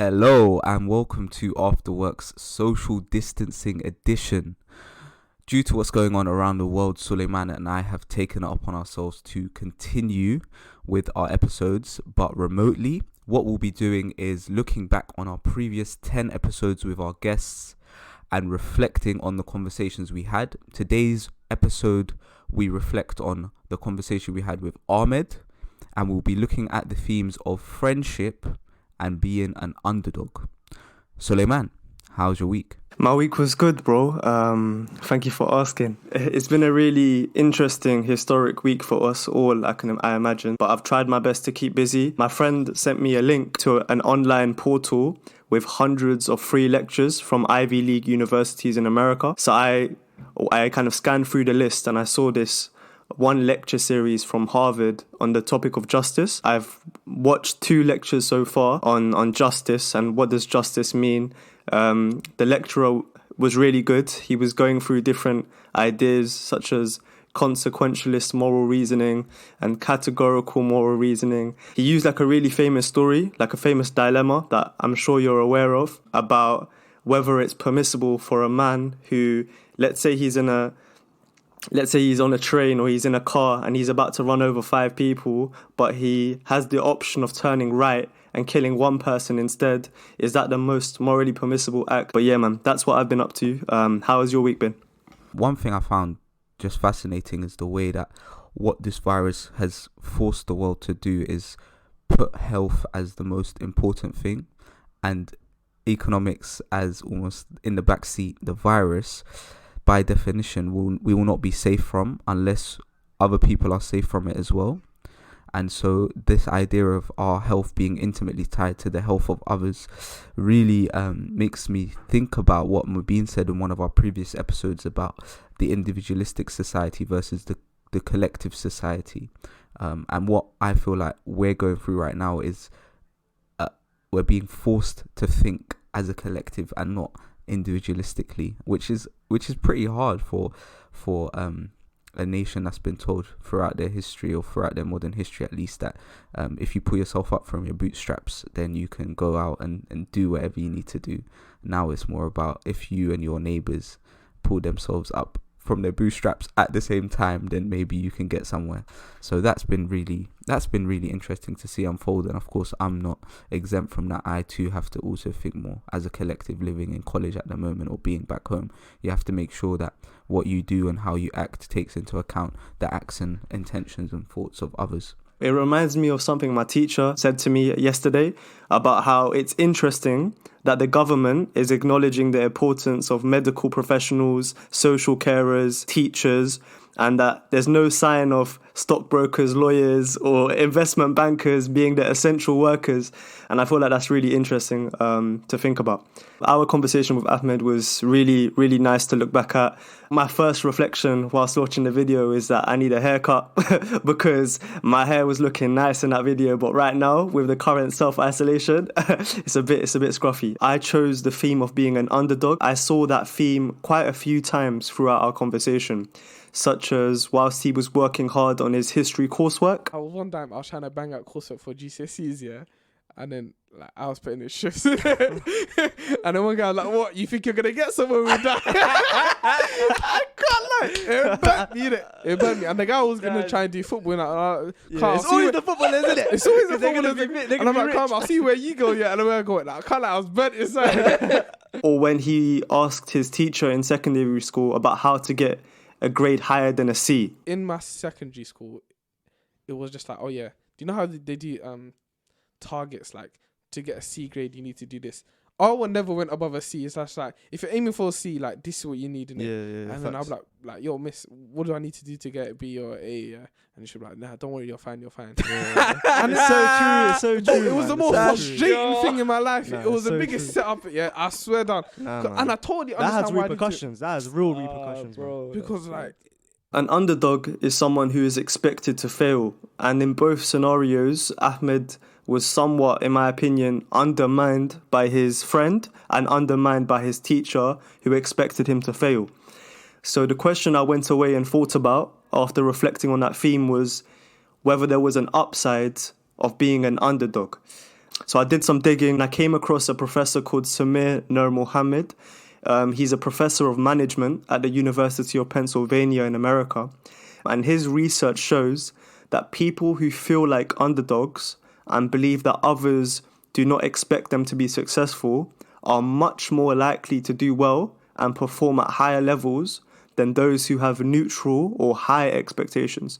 Hello and welcome to Afterwork's social distancing edition. Due to what's going on around the world, Sulaiman and I have taken it upon ourselves to continue with our episodes, but remotely. What we'll be doing is looking back on our previous 10 episodes with our guests and reflecting on the conversations we had. Today's episode, we reflect on the conversation we had with Ahmed, and we'll be looking at the themes of friendship and being an underdog. Sulaiman, how's your week? My week was good, bro. Thank you for asking. It's been a really interesting, historic week for us all, I imagine. But I've tried my best to keep busy. My friend sent me a link to an online portal with hundreds of free lectures from Ivy League universities in America. So I kind of scanned through the list and I saw this one lecture series from Harvard on the topic of justice. I've watched 2 lectures so far on justice and what does justice mean. The lecturer was really good. He was going through different ideas such as consequentialist moral reasoning and categorical moral reasoning. He used like a really famous story, like a famous dilemma that I'm sure you're aware of, about whether it's permissible for a man who, let's say he's on a train or he's in a car and he's about to run over 5 people, but he has the option of turning right and killing one person instead. Is that the most morally permissible act? But yeah, man, that's what I've been up to. How has your week been? One thing I found just fascinating is the way that what this virus has forced the world to do is put health as the most important thing and economics as almost in the backseat. The virus, by definition, we will not be safe from unless other people are safe from it as well. And so this idea of our health being intimately tied to the health of others really makes me think about what Mubin said in one of our previous episodes about the individualistic society versus the collective society. And what I feel like we're going through right now is we're being forced to think as a collective and not individualistically, which is pretty hard for a nation that's been told throughout their history, or throughout their modern history at least, that if you pull yourself up from your bootstraps, then you can go out and do whatever you need to do. Now it's more about if you and your neighbors pull themselves up from their bootstraps at the same time, then maybe you can get somewhere. So that's been really interesting to see unfold. And of course, I'm not exempt from that. I too have to also think more as a collective living in college at the moment or being back home. You have to make sure that what you do and how you act takes into account the acts and intentions and thoughts of others. It reminds me of something my teacher said to me yesterday about how it's interesting that the government is acknowledging the importance of medical professionals, social carers, teachers, and that there's no sign of stockbrokers, lawyers, or investment bankers being the essential workers. And I feel like that's really interesting to think about. Our conversation with Ahmed was really, really nice to look back at. My first reflection whilst watching the video is that I need a haircut because my hair was looking nice in that video. But right now, with the current self-isolation, it's a bit scruffy. I chose the theme of being an underdog. I saw that theme quite a few times throughout our conversation, such as whilst he was working hard on his history coursework. One time I was trying to bang out coursework for GCSEs, yeah, and then I was putting in shifts, and then one guy was like, "What? You think you're gonna get somewhere with that?" I can't lie, it burnt me, and the guy was gonna try and do football. And it's always the footballers, isn't it? It's always the footballers. And I'm like, "Come, I'll see where you go." Yeah, and I'm going. I can't lie, I was burnt inside. Or when he asked his teacher in secondary school about how to get a grade higher than a C. In my secondary school, it was just like, oh yeah, do you know how they do targets, like to get a C grade you need to do this? Our one never went above a C. It's just like, if you're aiming for a C, like this is what you need in it. Yeah, and then I'm like, yo, miss, what do I need to do to get a B or a A? Yeah? And she'll be like, nah, don't worry, you're fine. Yeah. And it's so true. It was the most frustrating thing in my life. Nah, it was the so biggest setup. Yeah, I swear down. And I totally that has understand why repercussions. That has real repercussions, bro. Because like, an underdog is someone who is expected to fail. And in both scenarios, Ahmed was somewhat, in my opinion, undermined by his friend and undermined by his teacher who expected him to fail. So the question I went away and thought about after reflecting on that theme was whether there was an upside of being an underdog. So I did some digging and I came across a professor called Samir Nur Mohammed. He's a professor of management at the University of Pennsylvania in America. And his research shows that people who feel like underdogs and believe that others do not expect them to be successful are much more likely to do well and perform at higher levels than those who have neutral or high expectations.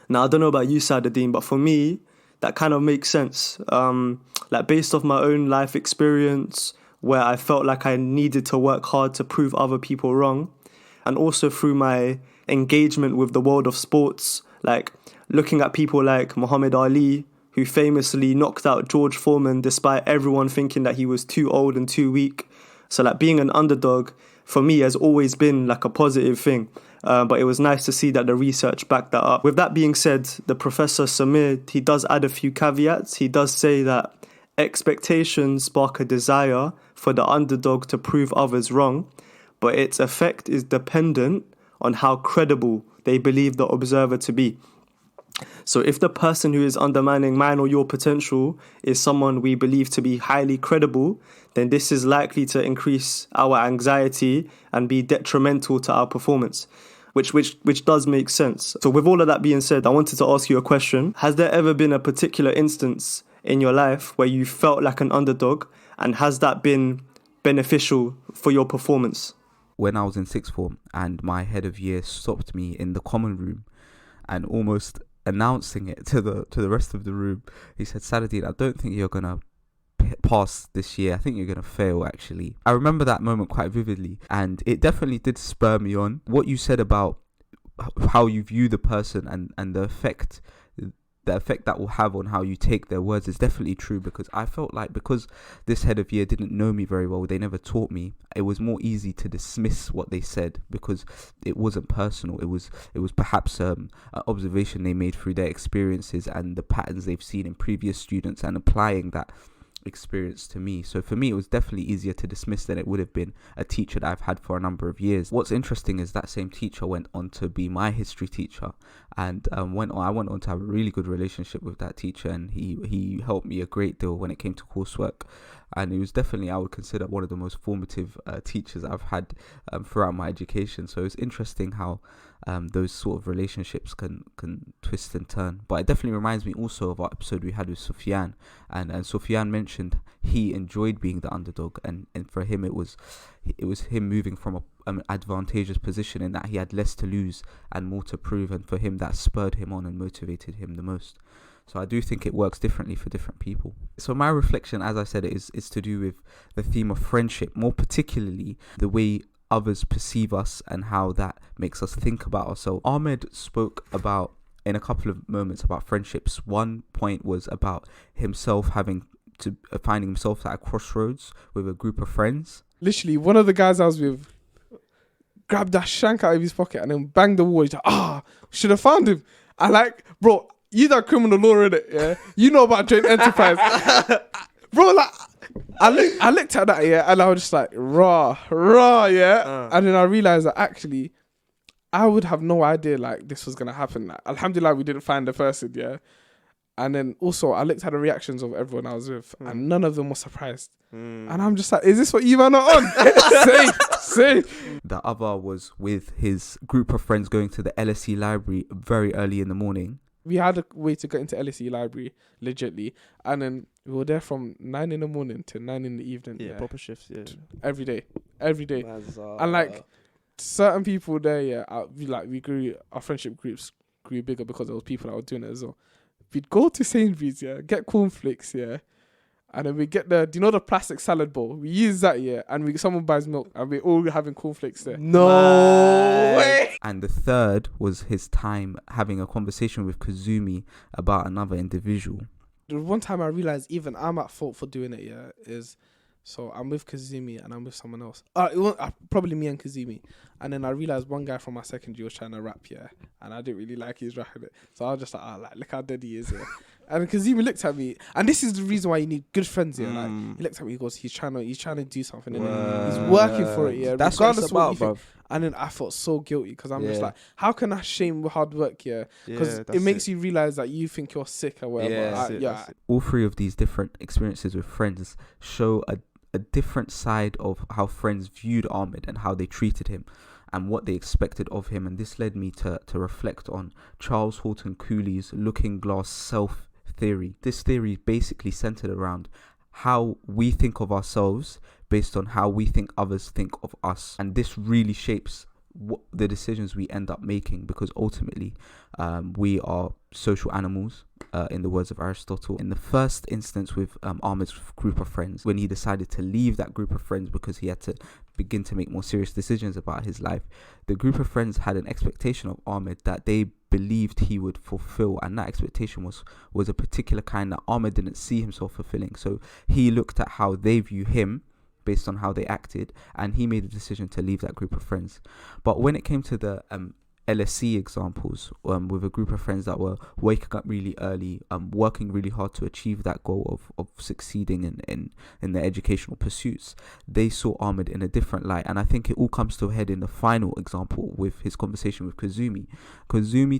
Now, I don't know about you, Saadadeen, but for me, that kind of makes sense. Like based off my own life experience, where I felt like I needed to work hard to prove other people wrong, and also through my engagement with the world of sports, like looking at people like Muhammad Ali, who famously knocked out George Foreman despite everyone thinking that he was too old and too weak. So like being an underdog for me has always been like a positive thing. But it was nice to see that the research backed that up. With that being said, the Professor Samir, he does add a few caveats. He does say that expectations spark a desire for the underdog to prove others wrong, but its effect is dependent on how credible they believe the observer to be. So if the person who is undermining mine or your potential is someone we believe to be highly credible, then this is likely to increase our anxiety and be detrimental to our performance, which does make sense. So with all of that being said, I wanted to ask you a question. Has there ever been a particular instance in your life where you felt like an underdog, and has that been beneficial for your performance? When I was in sixth form and my head of year stopped me in the common room and almost announcing it to the rest of the room, he said, "Saadadeen, I don't think you're gonna pass this year. I think you're gonna fail." Actually, I remember that moment quite vividly, and it definitely did spur me on. What you said about how you view the person and the effect that will have on how you take their words is definitely true, because I felt like because this head of year didn't know me very well, they never taught me, it was more easy to dismiss what they said because it wasn't personal. It was perhaps an observation they made through their experiences and the patterns they've seen in previous students and applying that experience to me. So for me, it was definitely easier to dismiss than it would have been a teacher that I've had for a number of years. What's interesting is that same teacher went on to be my history teacher, and I went on to have a really good relationship with that teacher, and he helped me a great deal when it came to coursework, and it was definitely, I would consider, one of the most formative teachers I've had throughout my education. So it's interesting how those sort of relationships can twist and turn. But it definitely reminds me also of our episode we had with Sufyan, and Sufyan mentioned he enjoyed being the underdog, and for him it was him moving from an advantageous position in that he had less to lose and more to prove, and for him that spurred him on and motivated him the most. So I do think it works differently for different people. So my reflection, as I said, is to do with the theme of friendship, more particularly the way others perceive us and how that makes us think about ourselves. Ahmed spoke about, in a couple of moments, about friendships. One point was about himself having to finding himself at a crossroads with a group of friends. Literally, one of the guys I was with grabbed that shank out of his pocket and then banged the wall. He's like, should have found him. I like, bro, you done criminal law, innit? Yeah, you know about joint enterprise. Bro, like, I looked at that, yeah, and I was just like, raw, yeah. And then I realized that actually, I would have no idea like this was gonna happen. Like, alhamdulillah, we didn't find the person, yeah. And then also, I looked at the reactions of everyone I was with, and none of them were surprised. And I'm just like, is this what you man are on? Safe. The other was with his group of friends going to the LSE library very early in the morning. We had a way to get into LSE library, legitly. And then we were there from 9 in the morning to 9 in the evening. Yeah, proper shifts, yeah. Every day. And like, certain people there, yeah, we grew, our friendship groups grew bigger because there was people that were doing it as well. We'd go to Sainsbury's, yeah, get cornflakes, yeah. And then we get do you know the plastic salad bowl? We use that, yeah, and someone buys milk, and we're all having cornflakes there. No way! And the third was his time having a conversation with Kazumi about another individual. The one time I realized even I'm at fault for doing it, yeah, is so I'm with Kazumi and I'm with someone else. Probably me and Kazumi. And then I realized one guy from my second year was trying to rap, yeah, and I didn't really like his rapping it. So I was just like, look how dead he is, yeah. And Kazimi looked at me, and this is the reason why you need good friends here. Like he looked at me, he goes, he's trying to do something, innit? He's working for it, yeah. That's what it's regardless of what about, you think. bruv. And then I felt so guilty because I'm just Yeah. like, how can I shame hard work, yeah? Because Yeah, it that's makes you realize that you think you're sick or whatever. Yeah, that's it, yeah. that's it. All three of these different experiences with friends show a different side of how friends viewed Ahmed and how they treated him and what they expected of him. And this led me to reflect on Charles Horton Cooley's looking glass self theory. This theory basically centered around how we think of ourselves based on how we think others think of us, and this really shapes what the decisions we end up making, because ultimately we are social animals, in the words of Aristotle. In the first instance with Ahmed's group of friends, when he decided to leave that group of friends because he had to begin to make more serious decisions about his life, the group of friends had an expectation of Ahmed that they believed he would fulfill, and that expectation was a particular kind that Ahmed didn't see himself fulfilling. So he looked at how they view him based on how they acted, and he made a decision to leave that group of friends. But when it came to the LSE examples, with a group of friends that were waking up really early, working really hard to achieve that goal of succeeding in their educational pursuits, they saw Ahmed in a different light. And I think it all comes to a head in the final example with his conversation with Kazumi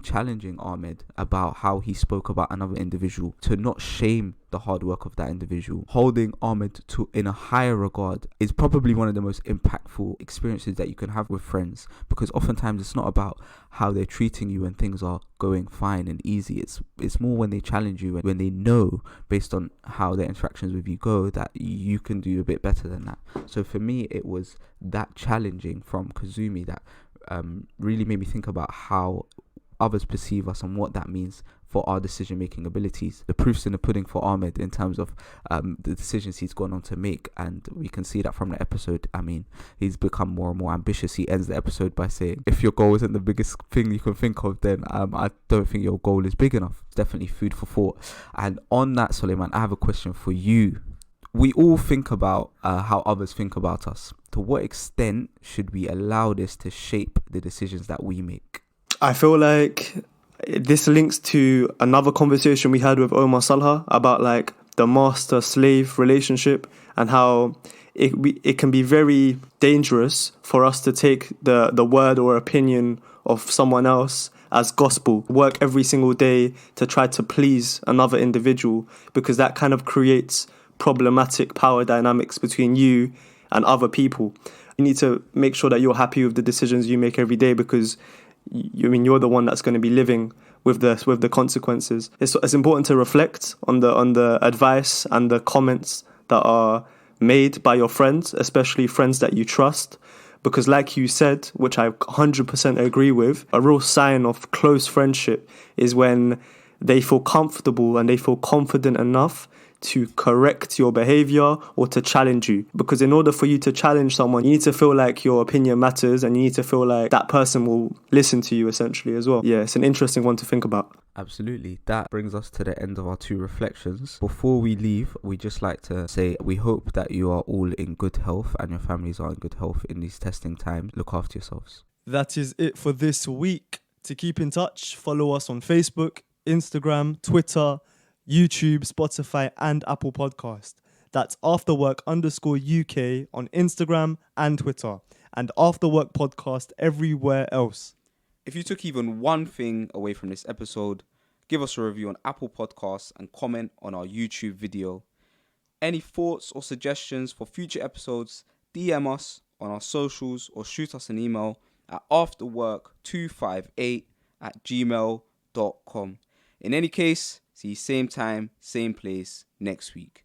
challenging Ahmed about how he spoke about another individual, to not shame the hard work of that individual. Holding Ahmed to in a higher regard is probably one of the most impactful experiences that you can have with friends, because oftentimes it's not about how they're treating you when things are going fine and easy. It's more when they challenge you and when they know, based on how their interactions with you go, that you can do a bit better than that. So for me, it was that challenging from Kazumi that really made me think about how others perceive us and what that means for our decision-making abilities. The proof's in the pudding for Ahmed in terms of the decisions he's gone on to make, and we can see that from the episode. I mean, he's become more and more ambitious. He ends the episode by saying, if your goal isn't the biggest thing you can think of, then I don't think your goal is big enough. It's definitely food for thought. And on that, Sulaiman, I have a question for you. We all think about how others think about us. To what extent should we allow this to shape the decisions that we make? I feel like this links to another conversation we had with Omar Salha about like the master-slave relationship, and how it can be very dangerous for us to take the word or opinion of someone else as gospel. Work every single day to try to please another individual, because that kind of creates problematic power dynamics between you and other people. You need to make sure that you're happy with the decisions you make every day, because you're the one that's going to be living with the consequences. It's important to reflect on the advice and the comments that are made by your friends, especially friends that you trust, because like you said, which I 100% agree with, a real sign of close friendship is when they feel comfortable and they feel confident enough to correct your behavior or to challenge you. Because in order for you to challenge someone, you need to feel like your opinion matters, and you need to feel like that person will listen to you essentially as well. Yeah, it's an interesting one to think about. Absolutely. That brings us to the end of our 2 reflections. Before we leave, we just like to say we hope that you are all in good health and your families are in good health in these testing times. Look after yourselves. That is it for this week. To keep in touch, follow us on Facebook, Instagram, Twitter, YouTube, Spotify, and Apple Podcast. That's afterwork_UK on Instagram and Twitter, and Afterwork Podcast everywhere else. If you took even one thing away from this episode, give us a review on Apple Podcasts and comment on our YouTube video. Any thoughts or suggestions for future episodes, DM us on our socials or shoot us an email at afterwork258@gmail.com. In any case, see you same time, same place next week.